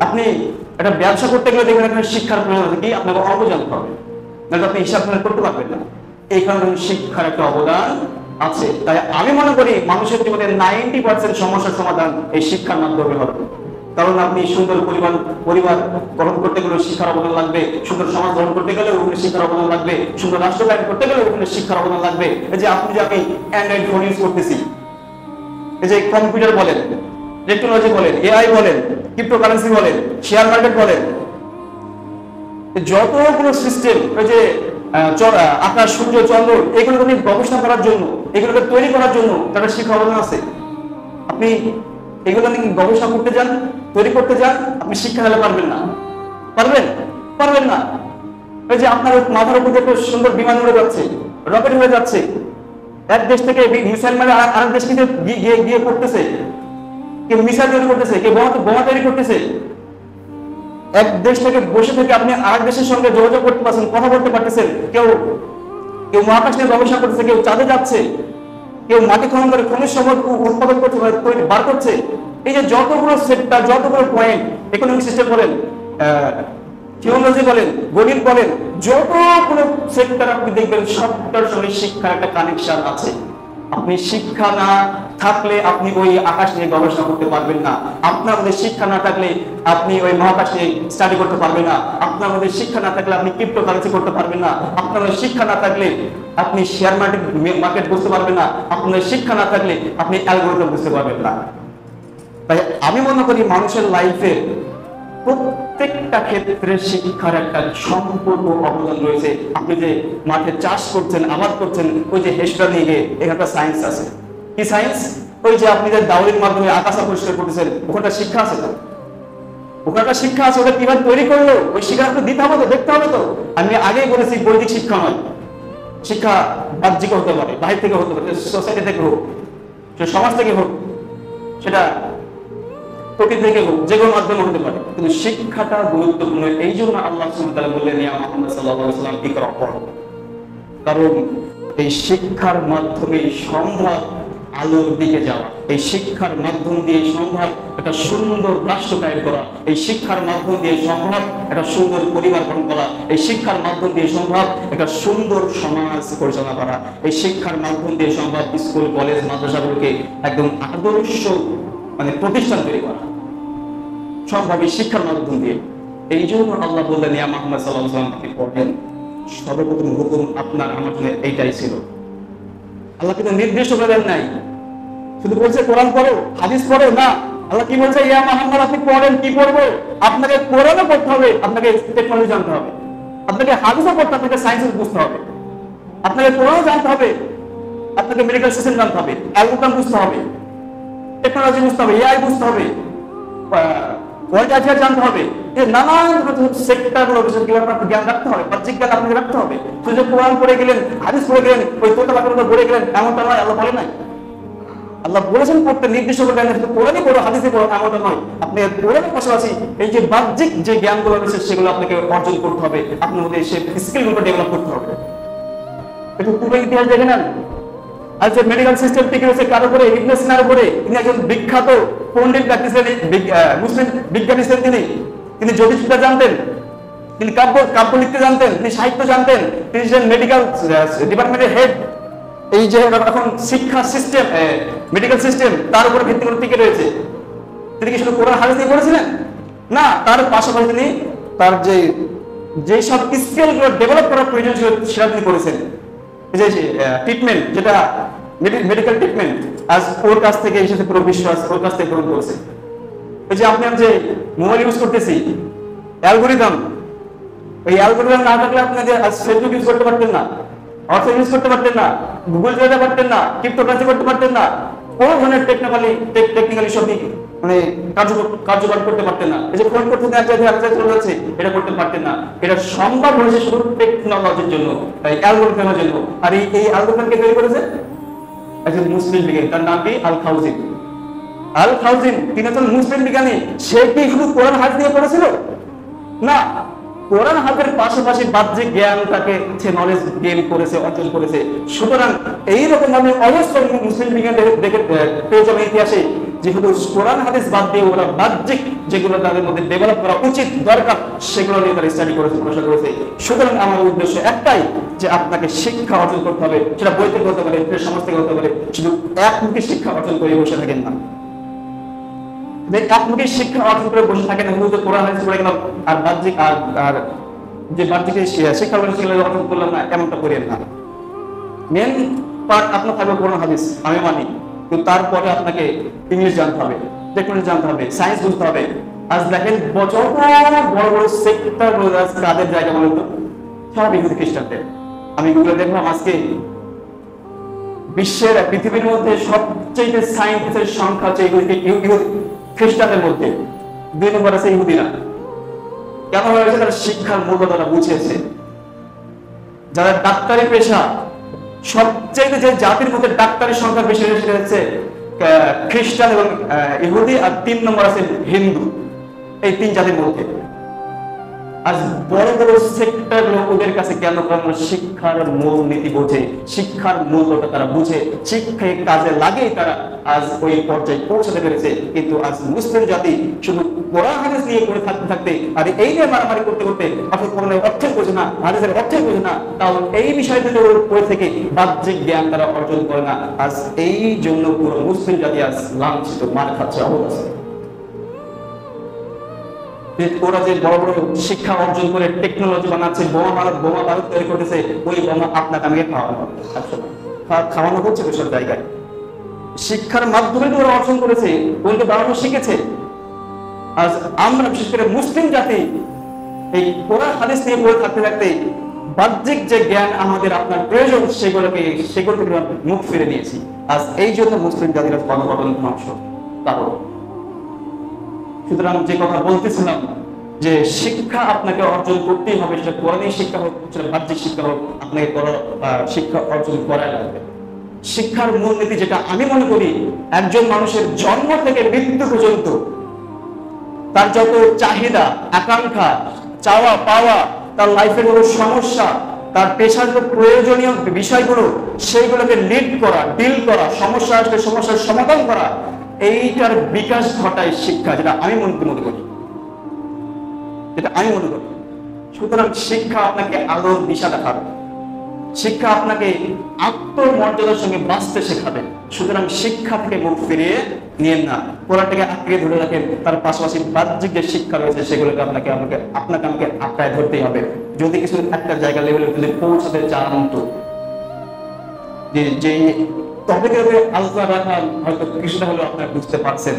আপনি একটা ব্যবসা করতে গেলে দেখবেন এখানে শিক্ষার প্রয়োজন আছে কি, আপনাকে অঙ্ক জানতে হবে, নাহলে আপনি হিসাব করতে পারবেন না। এই কারণে শিক্ষার একটা অবদান আছে। তাই আমি মনে করি মানুষের জীবনে 90% সমস্যার সমাধান এই শিক্ষার মাধ্যমে হবে। কারণ আপনি সুন্দর পরিবার গঠন করতে গেলে শিক্ষার অবদান লাগবে, সুন্দর সমাজ গঠন করতে গেলে ওখানে শিক্ষার অবদান লাগবে, সুন্দর রাষ্ট্র কায়েম করতে গেলে ওখানে শিক্ষার অবদান লাগবে। এই যে আপনি যে আমি অ্যান্ড্রয়েড ফোন ইউজ করতেছি, এই যে কম্পিউটার বলেন, টেকনোলজি বলেন, এআই বলেন, ক্রিপ্টোকারেন্সি বলেন, শেয়ার মার্কেট বলেন, যতগুলো সিস্টেম, ওই যে আকাশ, সূর্য, চন্দ্র, এগুলোকে নিয়ে গবেষণা করার জন্য, এগুলোকে তৈরি করার জন্য তাদের শিক্ষা অবদান আছে। আপনি এগুলো নিয়ে গবেষণা করতে যান, তৈরি করতে যান, আপনি শিক্ষা নিতে পারবেন না। পারবেন না। ওই যে আপনার মাথার উপর একটা সুন্দর বিমান উড়ে যাচ্ছে, রকেট হয়ে যাচ্ছে, এক দেশ থেকে মিসাইল মারে আরেক দেশ কিন্তু গিয়ে করতেছে, কেউ মিসাইল তৈরি করতেছে, কেউ বোমা তৈরি করতেছে। এক দেশ থেকে বসে থেকে আপনি আরেক দেশের সঙ্গে যোগাযোগ করতে পারছেন, কথা বলতে পারতেছেন। কেউ মহাকাশ নিয়ে গবেষণা করতেছে, কেউ চাঁদে যাচ্ছে, কেউ মাটি খনন করে খনিজ সম্পদ উৎপাদন করছে, বার করছে। এই যে যতগুলো সেক্টর, যতগুলো পয়েন্ট, ইকোনমিক সিস্টেম বলেন, থিওলজি বলেন, গণিত বলেন, যতগুলো সেক্টর আপনি দেখবেন সবটার সঙ্গে শিক্ষার একটা কানেকশন আছে। আপনি শিক্ষা না থাকলে আপনি ওই আকাশ নিয়ে গবেষণা করতে পারবেন না। আপনার মধ্যে শিক্ষা না থাকলে আপনি ওই মহাকাশ নিয়ে স্টাডি করতে পারবেন না। আপনার মধ্যে শিক্ষা না থাকলে আপনি ক্রিপ্টোকারেন্সি করতে পারবেন না। আপনার মধ্যে শিক্ষা না থাকলে আপনি শেয়ার মার্কেট বুঝতে পারবেন না। আপনার শিক্ষা না থাকলে আপনি অ্যালগরিদম বুঝতে পারবেন না। তাই আমি মনে করি মানুষের লাইফে প্রত্যেকটা ক্ষেত্রে শিক্ষার একটা সম্পূর্ণ অবদান রয়েছে। আপনি যে মাঠে চাষ করছেন, আবাদ করছেন, ওই যে হেসটা নিয়ে গিয়ে এখানে একটা সায়েন্স আছে। কি সায়েন্স? ওই যে আপনি যে দাউরির মাধ্যমে আকাশ পরিষ্কার করতেছেন, ওখানটা শিক্ষা আছে তো, ওখানটা শিক্ষা আছে। ওটা কিভাবে তৈরি করলো ওই শিক্ষা আপনি দিতে হবে তো, দেখতে হবে তো। আমি আগেই বলেছি বৈদিক শিক্ষা নয়, শিক্ষা বাহ্যিক হতে পারে, বাহির থেকে হতে পারে, সোসাইটি থেকে হোক, সমাজ থেকে হোক, সেটা প্রকৃতি থেকে হোক, যে কোনো মাধ্যমে হতে পারে, কিন্তু শিক্ষাটা গুরুত্বপূর্ণ। এই জন্য আল্লাহ সুবহানাহু ওয়া তাআলা বললেন ইয়া মুহাম্মদ সাল্লাল্লাহু আলাইহি ওয়াসাল্লাম ইকরা পড়ো। কারণ এই শিক্ষার মাধ্যমে সম্ভব আলোর দিকে যাওয়া, এই শিক্ষার মাধ্যম দিয়ে সম্ভব একটা সুন্দর রাষ্ট্র কায়েম করা, এই শিক্ষার মাধ্যম দিয়ে সম্ভব একটা সুন্দর পরিবার গঠন করা, এই শিক্ষার মাধ্যম দিয়ে সম্ভব একটা সুন্দর সমাজ পরিচালনা করা, এই শিক্ষার মাধ্যম দিয়ে সম্ভব স্কুল, কলেজ, মাদ্রাসাগুলোকে একদম আদর্শ প্রতিষ্ঠান তৈরি করা সম্ভব এই শিক্ষার মাধ্যম দিয়ে। এই জন্য আল্লাহ বললেন ইয়া মুহাম্মদ সাল্লাল্লাহু আলাইহি ওয়াসাল্লাম আপনি পড়েন। সর্বপ্রথম হুকুম আপনার আমার জন্য এইটাই ছিল। আল্লাহ কিন্তু নির্দিষ্ট করে দেন নাই, শুধু বলছে কোরআন পড়ো, হাদিস পড়ো না। আল্লাহ কি বলছে? ইয়া মুহাম্মদ আপনি পড়েন। কি পড়বো? আপনাকে কোরআনও পড়তে হবে, আপনাকে টেকনোলজি জানতে হবে, আপনাকে হাদিসও পড়তে হবে, আপনাকে সায়েন্স বুঝতে হবে, আপনাকে কোরআনও জানতে হবে, আপনাকে মেডিকেল সিস্টেম জানতে হবে, অ্যালগরিদম বুঝতে হবে, টেকনোলজি বুঝতে হবে, এআই বুঝতে হবে, ওয়ার্ল্ড অ্যাফেয়ার জানতে হবে। এই নানান সেক্টরগুলো আপনাকে জ্ঞান রাখতে হবে, বাহ্যিক জ্ঞান আপনাকে রাখতে হবে। শুধু কোরআন পড়ে গেলেন, হাদিস পড়ে গেলেন, ওই তোতা পাখির মতো পড়ে গেলেন, এমনটা নয়। আল্লাহ বলে নাই, আল্লাহ বলেছেন পড়তে, নির্দিষ্ট করে জ্ঞান কোরআনই পড়ো, হাদিসে পড়ো, এমনটা নয়। আপনি কোরআনের পাশাপাশি এই যে বাহ্যিক যে জ্ঞানগুলো রয়েছে সেগুলো আপনাকে অর্জন করতে হবে, আপনার মধ্যে সেই স্কিলগুলো ডেভেলপ করতে হবে। এটা পুরো ইতিহাস দেখে নেন। আজ মেডিকেল সিস্টেম টিকে রয়েছে কার উপরে? ইবনে সিনার উপরে। তিনি একজন বিখ্যাত পণ্ডিত মুসলিম বিজ্ঞানী ছিলেন। তিনি জ্যোতিষবিদ্যা জানতেন, তিনি কাব্য লিখতে জানতেন, তিনি সাহিত্য জানতেন, তিনি ছিলেন মেডিকেল ডিপার্টমেন্টের হেড। এই যে এখন শিক্ষা সিস্টেম, মেডিকেল সিস্টেম তার উপরে ভিত্তি করে টিকে রয়েছে। তিনি কি শুধু কোরআন হাদিস দিয়ে পড়েছিলেন? না, তার পাশাপাশি তিনি তার যে সব স্কিলগুলো ডেভেলপ করার প্রয়োজন ছিল সেটা তিনি করেছেন। যে ট্রিটমেন্ট, যেটা মেডিকেল ট্রিটমেন্ট, আজ ওর কাছ থেকে এসেছে পুরো বিশ্ব, আজ ওর কাছ থেকে গ্রহণ করেছে। ওই যে আপনি যে মোবাইল ইউজ করতেছি, অ্যালগরিদম, এই অ্যালগরিদম না থাকলে আপনি আজ ফেসবুক ইউজ করতে পারতেন না, হোয়াটসঅ্যাপ ইউজ করতে পারতেন না, গুগল চালাতে পারতেন না, ক্রিপ্টোকারেন্সি করতে পারতেন না, কোনো ধরনের টেকনিক্যালি সবই কার্যকর করতে পারতেন না। এই যে ফোন করতে এক জায়গায় চলে যাচ্ছে, এটা করতে পারতেন না। এটা সম্ভব হয়েছে শুধু টেকনোলজির জন্য, অ্যালগরিদমের জন্য। আর এই অ্যালগরিদমকে তৈরি করেছে একজন মুসলিম বিজ্ঞানী, তার নাম কি? আল-খাউজিন। তিনি একজন মুসলিম বিজ্ঞানী। সে কি শুধু কোরআন হাদিস দিয়ে পড়েছিল? না, কোরআন হাদিসের পাশাপাশি বাহ্যিক জ্ঞানটাকে সে নলেজ গেইন করেছে, অর্জন করেছে। সুতরাং এইরকম ভাবে অবশ্য মুসলিম বিজ্ঞানী দেখে পেয়ে যাবে ইতিহাসে যেহেতু কোরআন হাদিস বাদ দিয়ে ওরা বাহ্যিক যেগুলো তাদের মধ্যে ডেভেলপ করা উচিত দরকার সেগুলো নিয়ে তারা স্টাডি করেছে, পড়াশোনা করেছে। সুতরাং আমার উদ্দেশ্য একটাই যে আপনাকে শিক্ষা অর্জন করতে হবে, সেটা বই থেকে হতে পারে, সমাজ থেকে হতে পারে। শুধু একমুখী শিক্ষা অর্জন করে বসে থাকেন না, একমুখী শিক্ষা অর্জন করে বসে থাকেন না, শুধু কোরআন হাদিস পড়ে গেলাম আর বাহ্যিক আর যে বাহ্যিক শিক্ষা অর্জন করলাম না, এমনটা করেন না। মেন পার্ট আপনার থাকবে কোরআন হাদিস, আমি মানি, কিন্তু তারপরে আপনাকে ইংলিশ জানতে হবে, টেকনোলজি জানতে হবে, সায়েন্স বুঝতে হবে। আজ দেখেন যত বড় বড় সেক্টর কাদের জায়গা বলেন তো, সব ইহুদি খ্রিস্টানদের। আমি গুলো দেখলাম আজকে বিশ্বের পৃথিবীর মধ্যে সবচেয়ে সায়েন্টিস্টের সংখ্যা হচ্ছে খ্রিস্টানদের মধ্যে, 2 নম্বর আছে ইহুদিরা। কেন হয়েছে? তারা শিক্ষার মূল্য তারা বুঝেছে। যারা ডাক্তারি পেশা, সবচেয়ে যে জাতির মধ্যে ডাক্তারের সংখ্যা বেশি সেটা হচ্ছে খ্রিস্টান এবং ইহুদি, আর 3 নম্বর আছে হিন্দু। এই 3 জাতির মধ্যে আজ বড় বড় সেক্টর ওদের কাছে কেন? কারণ শিক্ষার মূল নীতি বোঝে, শিক্ষার মূল্যটা তারা বুঝে, শিক্ষায় কাজে লাগেই তারা আজ ওই পর্যায়ে পৌঁছাতে পেরেছে। কিন্তু আজ মুসলিম জাতি শুধু কোরআন হাদিস নিয়ে পড়ে থাকতে থাকতে আর এই নিয়ে মারামারি করতে করতে অর্থাৎ কোরআনের অর্থ বোঝে না, হাদিসের অর্থ বোঝে না, তাও এই বিষয়গুলো পড়ে থেকে বাহ্যিক জ্ঞান তারা অর্জন করে না। আজ এই জন্য পুরো মুসলিম জাতি আজ লাঞ্ছিত, মার খাচ্ছে, অবস্থা। ওরা যে বড় বড় শিক্ষা অর্জন করে টেকনোলজি বানাচ্ছে, বোমা বারুদ তৈরি করতেছে, ওই বোমা আপনাকে আমাকে খাওয়ানো হচ্ছে সব জায়গায়। শিক্ষার মাধ্যমে তো ওরা অর্জন করেছে, ওগুলো বানানো শিখেছে। আজ আমরা বিশেষ করে মুসলিম জাতি এই কোরআন হাদিস নিয়ে পড়ে থাকতে থাকতে বাহ্যিক যে জ্ঞান আমাদের আপনার প্রয়োজন সেগুলো থেকে মুখ ফিরে নিয়েছি। আজ এই জন্য মুসলিম জাতির গণপতন ধ্বংস। কারণ সুতরাং যে কথা বলতেছিলাম যে শিক্ষা আপনাকে অর্জন করতেই হবে, সেটা কোরআনী শিক্ষা হোক, সেটা বাহ্যিক শিক্ষা হোক, আপনাকে শিক্ষা অর্জন করাই লাগবে। শিক্ষার মূলনীতি যেটা আমি মনে করি, একজন মানুষের জন্ম থেকে মৃত্যু পর্যন্ত তার যত চাহিদা, আকাঙ্ক্ষা, চাওয়া পাওয়া, তার লাইফের কোনো সমস্যা, তার পেশার প্রয়োজনীয় বিষয়গুলো, সেইগুলোকে লিড করা, ডিল করা, সমস্যা আসলে সমস্যার সমাধান করা, এইটার বিকাশ ঘটায় শিক্ষা, যেটা আমি মনে করি, যেটা আমি মনে করি। সুতরাং শিক্ষা আপনাকে আলোর দিশা দেখাবে, শিক্ষা আপনাকে আত্মমর্যাদার সঙ্গে বাঁচতে শেখাবে। সুতরাং শিক্ষা থেকে মুখ ফিরিয়ে নিয়েন না, কোরআনটাকে আঁকড়ে ধরে রাখেন। তার পাশাপাশি বাহ্যিক যে শিক্ষা রয়েছে সেগুলোকে আপনাকে আঁকড়ায় ধরতেই হবে। যদি কিছু একটা জায়গা লেভেলে যদি পৌঁছাতে চান, তো যে তবে আলোচনা রাখা হয়তো কিছুটা হলেও আপনারা বুঝতে পারছেন।